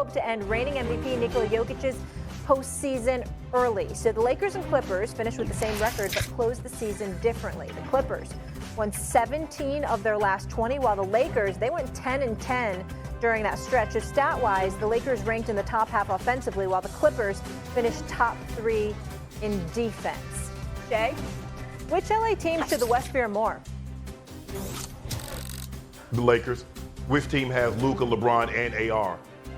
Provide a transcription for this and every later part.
hope to end reigning MVP Nikola Jokic's postseason early. So the Lakers and Clippers finished with the same record but closed the season differently. The Clippers won 17 of their last 20, while the Lakers, they went 10-10 during that stretch. So stat-wise, the Lakers ranked in the top half offensively, while the Clippers finished top 3 in defense. Jay, which LA team should the West fear more? The Lakers. Which team has Luka, LeBron, and AR?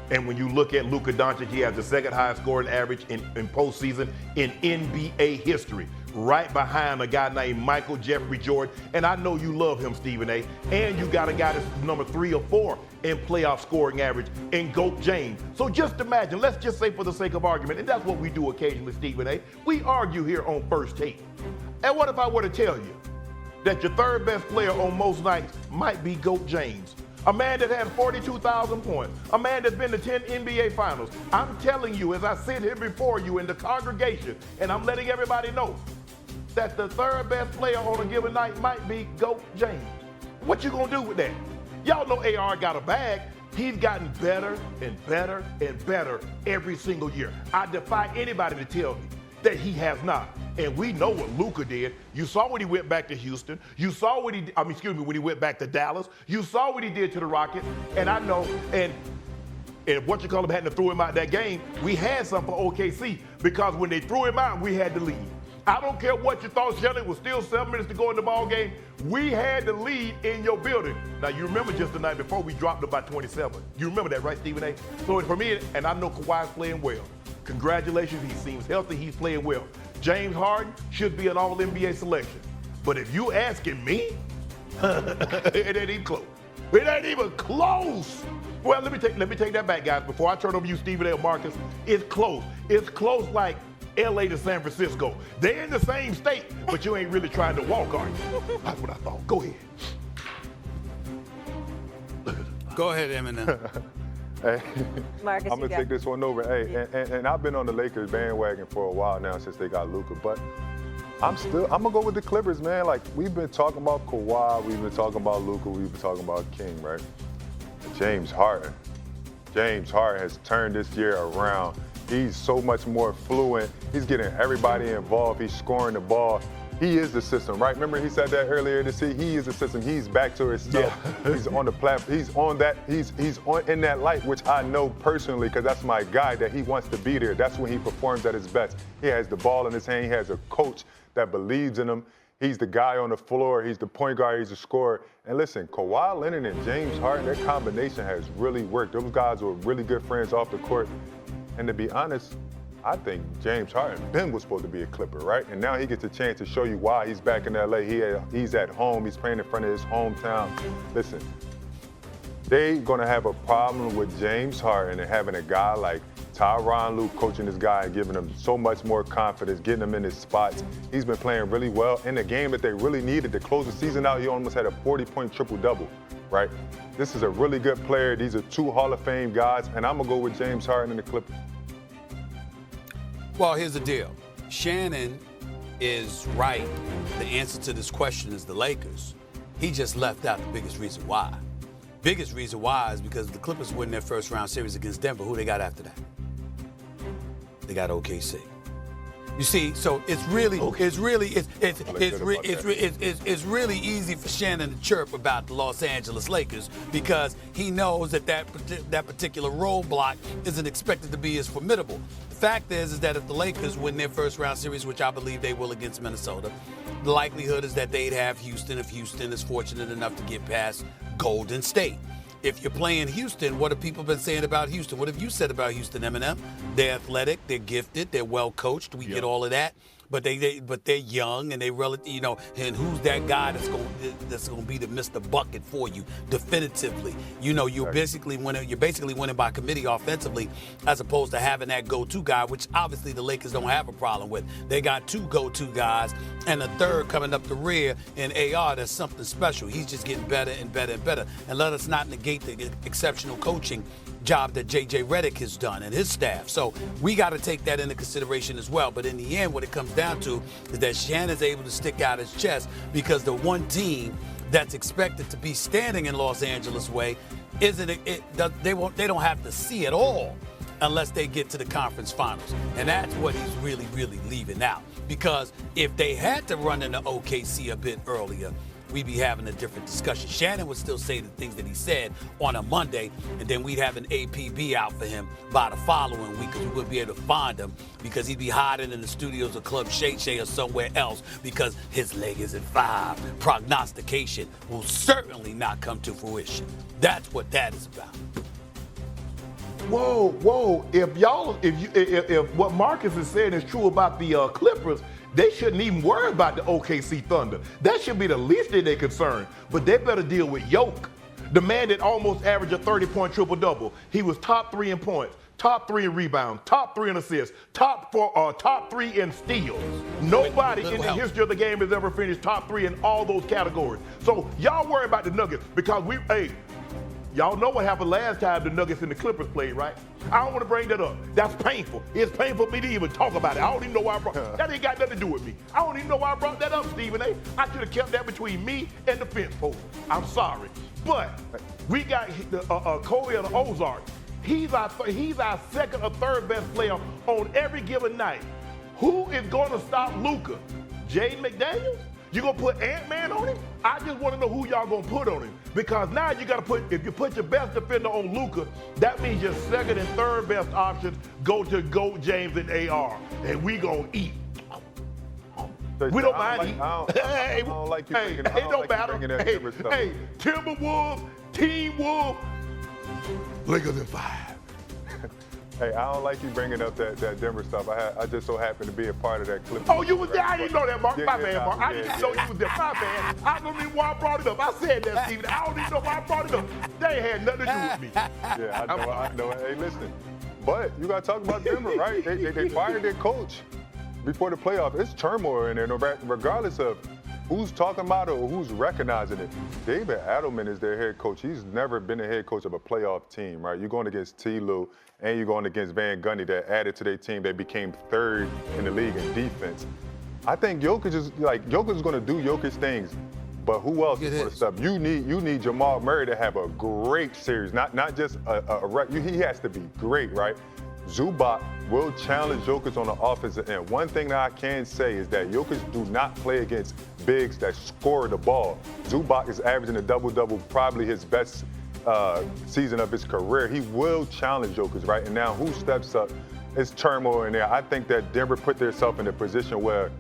And when you look at Luka Doncic, he has the second highest scoring average in postseason in NBA history, right behind a guy named Michael Jeffrey Jordan. And I know you love him, Stephen A. And you got a guy that's number 3 or 4 in playoff scoring average in GOAT James. So just imagine, let's just say for the sake of argument, and that's what we do occasionally, Stephen A. We argue here on First Take. And what if I were to tell you that your third best player on most nights might be GOAT James? A man that has 42,000 points, a man that's been to 10 NBA Finals. I'm telling you, as I sit here before you in the congregation, and I'm letting everybody know that the third best player on a given night might be GOAT James. What you gonna do with that? Y'all know AR got a bag. He's gotten better and better and better every single year. I defy anybody to tell me that he has not. And we know what Luka did. You saw when he went back to Houston. You saw what when he went back to Dallas. You saw what he did to the Rockets. And I know, and what you call him, hadn't to throw him out that game, we had something for OKC because when they threw him out, we had the lead. I don't care what you thought, Shannon, it was still 7 minutes to go in the ball game. We had the lead in your building. Now, you remember just the night before we dropped it by 27. You remember that, right, Stephen A? So for me, and I know Kawhi's playing well. Congratulations, he seems healthy, he's playing well. James Harden should be an all-NBA selection. But if you asking me, it ain't even close. It ain't even close. Well, let me take that back, guys. Before I turn over to you, Stephen A. or Marcus, it's close. It's close like LA to San Francisco. They're in the same state, but you ain't really trying to walk, are you? That's what I thought. Go ahead. Go ahead, Eminem. Hey, Marcus, I'm gonna take this one over. Hey, and I've been on the Lakers bandwagon for a while now since they got Luka, but I'm gonna go with the Clippers, man. Like, we've been talking about Kawhi, we've been talking about Luka, we've been talking about King, right? James Harden has turned this year around. He's so much more fluent. He's getting everybody involved. He's scoring the ball. He is the system, right? Remember he said that earlier this year. He is the system. He's back to himself. Yeah. He's on the platform. He's on that. He's on in that light, which I know personally because that's my guy. That he wants to be there. That's when he performs at his best. He has the ball in his hand. He has a coach that believes in him. He's the guy on the floor. He's the point guard. He's the scorer. And listen, Kawhi Leonard and James Harden, their combination has really worked. Those guys were really good friends off the court. And to be honest, I think James Harden was supposed to be a Clipper, right? And now he gets a chance to show you why he's back in LA. He's at home. He's playing in front of his hometown. Listen, they're going to have a problem with James Harden and having a guy like Tyronn Lue coaching this guy and giving him so much more confidence, getting him in his spots. He's been playing really well. In the game that they really needed to close the season out, he almost had a 40-point triple-double, right? This is a really good player. These are 2 Hall of Fame guys, and I'm going to go with James Harden and the Clippers. Well, here's the deal. Shannon is right. The answer to this question is the Lakers. He just left out the biggest reason why. Biggest reason why is because the Clippers win their first round series against Denver. Who they got after that? They got OKC. You see, so it's really easy for Shannon to chirp about the Los Angeles Lakers because he knows that particular roadblock isn't expected to be as formidable. The fact is that if the Lakers win their first round series, which I believe they will against Minnesota, the likelihood is that they'd have Houston if Houston is fortunate enough to get past Golden State. If you're playing Houston, what have people been saying about Houston? What have you said about Houston, Eminem? They're athletic, they're gifted, they're well coached. We get all of that. But they're young and they and who's that guy that's going to be the Mr. Bucket for you definitively? You're basically winning by committee offensively as opposed to having that go-to guy, which obviously the Lakers don't have a problem with. They got 2 go-to guys and a third coming up the rear in AR. That's something special. He's just getting better and better and better. And let us not negate the exceptional coaching job that J.J. Redick has done and his staff. So we got to take that into consideration as well. But in the end, what it comes down to is that Shannon's able to stick out his chest because the one team that's expected to be standing in Los Angeles way they don't have to see it all unless they get to the conference finals. And that's what he's really, really leaving out. Because if they had to run into OKC a bit earlier, we'd be having a different discussion. Shannon would still say the things that he said on a Monday, and then we'd have an APB out for him by the following week because we wouldn't be able to find him because he'd be hiding in the studios of Club Shay Shay or somewhere else because his leg is at 5. Prognostication will certainly not come to fruition. That's what that is about. Whoa! If what Marcus is saying is true about the Clippers, they shouldn't even worry about the OKC Thunder. That should be the least of their concern. But they better deal with Yoke, the man that almost averaged a 30-point triple-double. He was top 3 in points, top 3 in rebounds, top 3 in assists, top 3 in steals. Nobody in the history of the game has ever finished top 3 in all those categories. So y'all worry about the Nuggets because y'all know what happened last time the Nuggets and the Clippers played, right? I don't want to bring that up. That's painful. It's painful for me to even talk about it. I don't even know why I brought that. Ain't got nothing to do with me. I don't even know why I brought that up, Stephen A. I should have kept that between me and the fence post. I'm sorry. But we got Corey of the Ozarks. He's our second or third best player on every given night. Who is going to stop Luka? Jaden McDaniels? You gonna put Ant-Man on him? I just want to know who y'all gonna put on him. Because now you gotta if you put your best defender on Luka, that means your second and third best options go to Goat, James, and AR. And we gonna eat. We don't mind eating. I don't like you it don't matter. Hey, Timberwolves, Team Wolf, Lakers in 5. Hey, I don't like you bringing up that Denver stuff. I just so happened to be a part of that clip. Oh, you was there? I didn't know that, Mark. My bad, Mark. I didn't know you was there. My bad. I don't even know why I brought it up. I said that, Stephen. I don't even know why I brought it up. They ain't had nothing to do with me. Yeah, I know. Hey, listen. But you got to talk about Denver, right? They fired their coach before the playoffs. It's turmoil in there, regardless of who's talking about it or who's recognizing it. David Adelman is their head coach. He's never been the head coach of a playoff team, right? You're going against T. Lue and you're going against Van Gundy that added to their team. They became 3rd in the league in defense. I think Jokic is going to do Jokic things, but who else is going to step? You need Jamal Murray to have a great series, not just he has to be great, right? Zubac will challenge Jokic on the offensive end. One thing that I can say is that Jokic do not play against bigs that score the ball. Zubac is averaging a double-double, probably his best season of his career. He will challenge Jokic, right? And now who steps up? It's turmoil in there. I think that Denver put themselves in a position where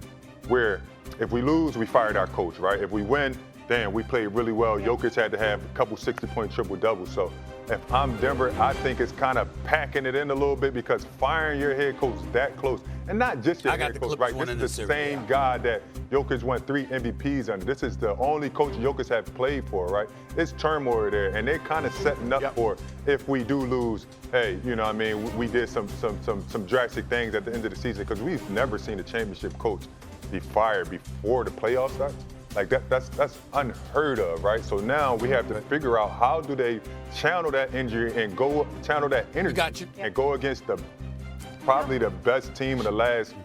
if we lose, we fired our coach, right? If we win, then we played really well. Jokic had to have a couple 60-point triple-doubles. So if I'm Denver, I think it's kind of packing it in a little bit because firing your head coach that close, and not just your head coach, right? This is the same guy that Jokic won 3 MVPs under. This is the only coach Jokic have played for, right? It's turmoil there, and they're kind of setting up for if we do lose, hey, you know what I mean, we did some drastic things at the end of the season because we've never seen a championship coach be fired before the playoffs start. Like that's unheard of, right? So now we have to figure out how do they channel that injury and channel that energy and go against probably the best team in the last